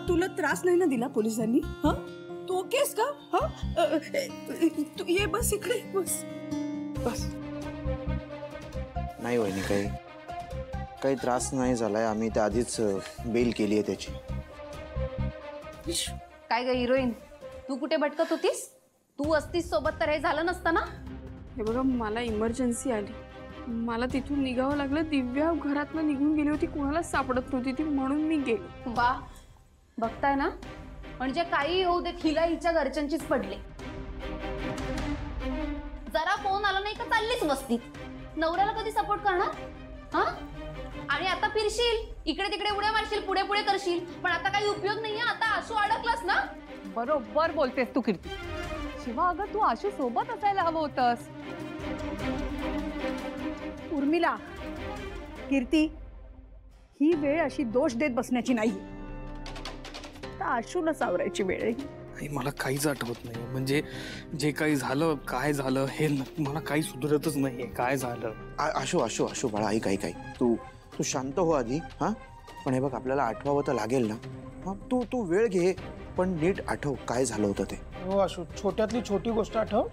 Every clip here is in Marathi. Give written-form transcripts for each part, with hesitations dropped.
तुला त्रास नाही ना दिला पोलिसांनी? हा, तू ओकेस का? हा, तू ये, बस इकडे बस. बस. नाही वहिनी, काही त्रास नाही झालाय. आम्ही त्या आधीच बेल केली आहे त्याची. काय ग हिरोईन, तू कुठे भटकत होतीस? तू असतीस सोबत तर हे झालं नसतं ना. हे बघा, मला इमर्जन्सी आली, मला तिथून निघावं लागलं. दिव्या घरातनं निघून गेली होती, कोणालाच सापडत नव्हती ती, म्हणून मी गेलो. वा, बघताय ना, म्हणजे काही होऊ दे, हिला हिच्या घरच्यांचीच पडले. जरा फोन आला नाही का चाललीच वस्तीत. नवऱ्याला कधी सपोर्ट करणार? हा, आणि आता फिरशील इकडे तिकडे, उड्या मारशील, पुढे पुढे करशील, पण आता काही उपयोग नाहीये. आता आशू अडकलास ना. बरोबर बोलतेस तू कीर्ती. शिवा, अगं तू आशू सोबत असायला हवं होतंस. उर्मिला, कीर्ती, ही वेळ अशी दोष देत बसण्याची नाही. तर आशूला सावरायची वेळ आहे. नाही, मला काहीच आठवत नाही. म्हणजे जे काही झालं, काय झालं हे मला काही सुधरतच नाहीये. काय झालं? आशू आशू आशू बाळा, ऐक. तू शांत हो आधी. हा, पण हे बघ, आपल्याला आठवावं तर लागेल ना. हा, तू वेळ घे, पण नीट आठव काय झालं होतं ते. हो आशू, छोट्यातली छोटी गोष्ट आठव,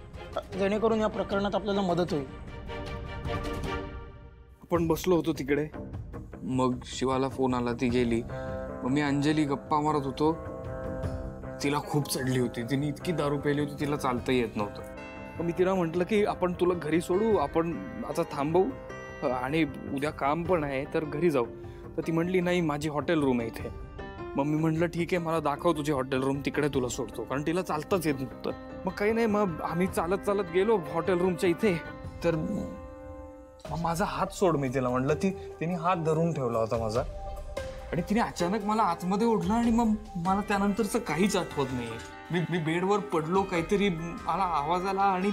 जेणेकरून या प्रकरणात आपल्याला मदत होईल. आपण बसलो होतो तिकडे, मग शिवाला फोन आला, ती गेली. मग मी अंजली गप्पा मारत होतो. तिला खूप चढली होती, तिने इतकी दारू प्यायली होती, तिला चालता येत नव्हतं. मग मी तिला म्हटलं की आपण तुला घरी सोडू, आपण आता थांबवू आणि उद्या काम पण आहे तर घरी जाऊ. तर ती म्हटली नाही, माझी हॉटेल रूम आहे इथे. मग मी म्हटलं ठीक आहे, मला दाखव तुझी हॉटेल रूम, तिकडे तुला सोडतो. कारण तिला चालताच येत नव्हतं. मग काही नाही, मग आम्ही चालत चालत गेलो हॉटेल रूमच्या इथे. तर माझा हात सोड, मी तिला म्हटलं. तिने हात धरून ठेवला होता माझा, आणि तिने अचानक मला आतमध्ये ओढलं. आणि मग मला त्यानंतरचं काहीच आठवत नाहीये. मी बेडवर पडलो, काहीतरी मला आवाज आला, आणि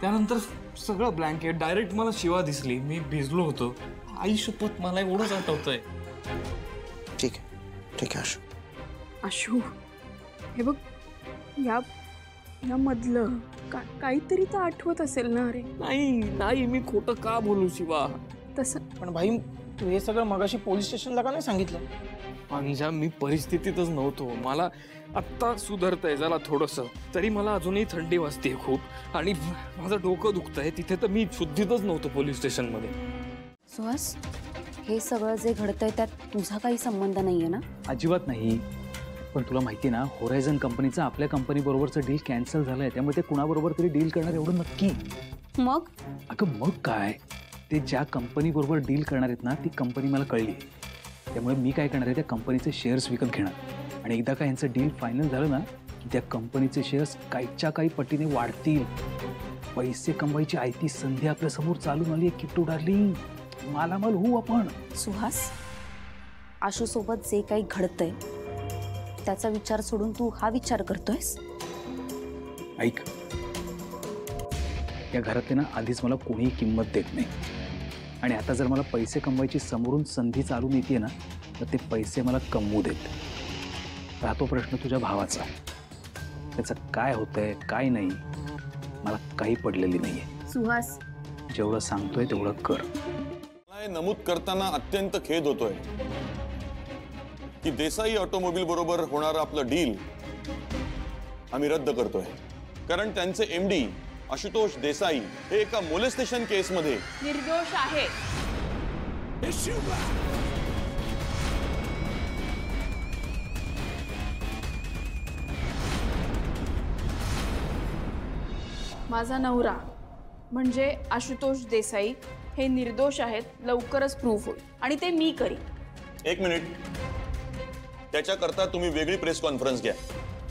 त्यानंतर सगळं ब्लँकेट. डायरेक्ट मला शिवा दिसली, मी भिजलो होतो. आई शपथ, मला एवढंच आठवतंय. ठीक आहे आशू. आशू, हे बघ, या मधलं काहीतरी तर आठवत असेल ना. अरे नाही, मी खोटं का बोलू शिवा? तसं पण भाई, तू हे सगळं मगाशी पोलीस स्टेशनला का नाही सांगितलं? अंजा, मी परिस्थितीतच नव्हतो. मला आत्ता सुधारतंय जरा थोडंसं, तरी मला अजूनही थंडी वाजते खूप, आणि माझं डोकं दुखतंय. तिथे तर मी शुद्धीतच नव्हतो पोलीस स्टेशनमध्ये. सुहास, हे सगळं जे घडतंय त्यात तुझा काही संबंध नाहीये ना? अजिबात नाही. पण तुला माहिती ना, होरायझन कंपनीचं आपल्या कंपनी बरोबरचं डील कॅन्सल झालंय. त्यामुळे ते कुणाबरोबर तरी डील करणार, एवढं नक्की. मग अगं मग काय, ते ज्या कंपनी बरोबर डील करणार आहेत ना, ती कंपनी मला कळली. त्यामुळे मी काय करणार आहे, त्या कंपनीचे शेअर्स विकत घेणार. आणि एकदा का यांचं डील फायनल झालं ना, की त्या कंपनीचे शेअर्स काहीच्या काही पटीने वाढतील. पैसे कमवायची आयती संधी आपल्यासमोर चालून आली आहे. किट्टू डार्लिंग, मालामाल होऊ आपण. सुहास, आशू सोबत जे काही घडतंय त्याचा विचार सोडून तू हा विचार करतोयस? ऐक, या घरातले ना आधीच मला कोणीही किंमत देत नाही. आणि आता जर मला पैसे कमवायची समोरून संधी चालून येते ना, तर ते पैसे मला कमवू देत. राहतो प्रश्न तुझ्या भावाचा. त्याचं काय होतंय काय नाही, मला काही पडलेली नाहीये. सुहास, जेवढं सांगतोय तेवढं कर. नमूद करताना अत्यंत खेद होतोय की देसाई ऑटोमोबाईल बरोबर होणारं आपलं डील आम्ही रद्द करतोय. कारण त्यांचे एमडी आशुतोष देसाई हे एका मोलेस्टेशन केसमध्ये निर्दोष आहे. माझा नवरा म्हणजे आशुतोष देसाई हे निर्दोष आहेत. लवकरच प्रूफ होईल, आणि ते मी करीन. एक मिनिट, त्याच्याकरता तुम्ही वेगळी प्रेस कॉन्फरन्स घ्या.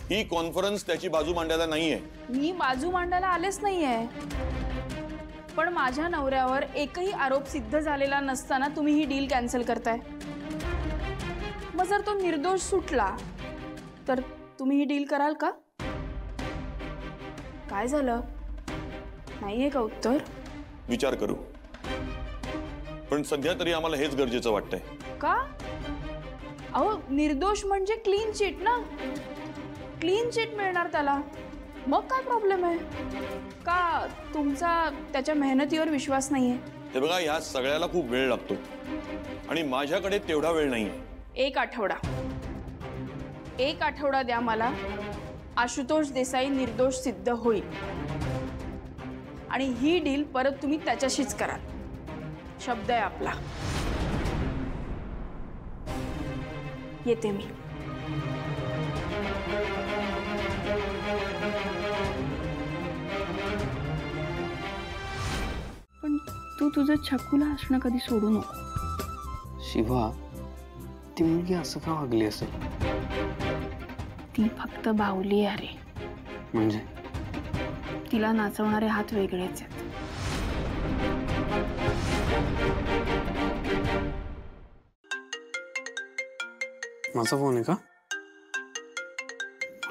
ही कॉन्फरन्स त्याची बाजू मांडायला नाहीये. मी बाजू मांडायला आलेच नाहीये. पण माझ्या नवऱ्यावर एकही आरोप सिद्ध झालेला नसताना तुम्ही ही डील कॅन्सल करताय. मग जर तो निर्दोष सुटला तर तुम्ही ही डील कराल का? काय झालं, नाहीये का उत्तर? विचार करू, पण सध्या तरी आम्हाला हेच गरजेचं वाटतंय. का? अहो, निर्दोष म्हणजे क्लीन चिट ना. क्लीन चिट मिळणार त्याला. मग काय प्रॉब्लेम आहे? का तुमचा त्याच्या मेहनतीवर विश्वास नाहीये? हे बघा, ह्या सगळ्याला खूप वेळ लागतो आणि माझ्याकडे तेवढा वेळ नाहीये. 1 आठवडा. 1 आठवडा द्या मला, आशुतोष देसाई निर्दोष सिद्ध होईल आणि ही डील परत तुम्ही त्याच्याशीच कराल. शब्द आहे आपला. येते मी. पण तू तुझं छकुला असणं कधी सोडू नको. शिवा, ती मुलगी असं का वागली असेल? ती फक्त बावली आहे रे. म्हणजे तिला नाचवणारे हात वेगळेच आहेत. माझा फोन आहे का?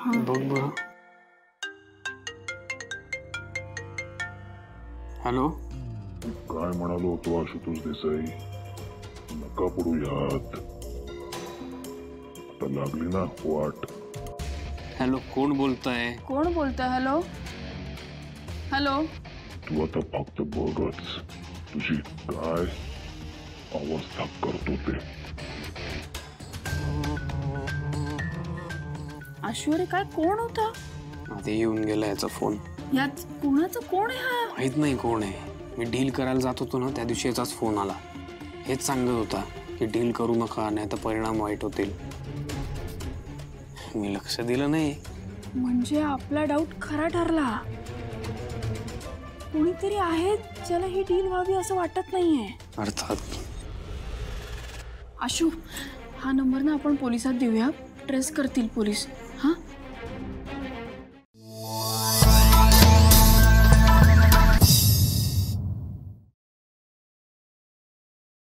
बघ बरं. हॅलो. काय म्हणालो होतो आशुतोष देसाई, नका पडू यात. आता लागली ना वाट. हॅलो, कोण बोलतंय? कोण बोलतंय? Hello hello. तू आता फक्त बघच तुझी काय अवस्था करतो ते. आश्वर्य काय कोण होता? आधी येऊन गेला याचा फोन. यात कोणाचं कोण आहे हा? माहित नाही कोण आहे. मी डील करायला जात होतो ना, त्या दिवशी याचाच फोन आला. हेच सांगत होता की डील करू नका, नाही तर परिणाम वाईट होतील. मी लक्ष दिलं नाही. म्हणजे आपला डाऊट खरा ठरला. कोणीतरी आहे ज्याला ही डील व्हावी असं वाटत नाहीये. अर्थात. आशू, हा नंबर ना आपण पोलिसात देऊया. ट्रेस करतील पोलीस.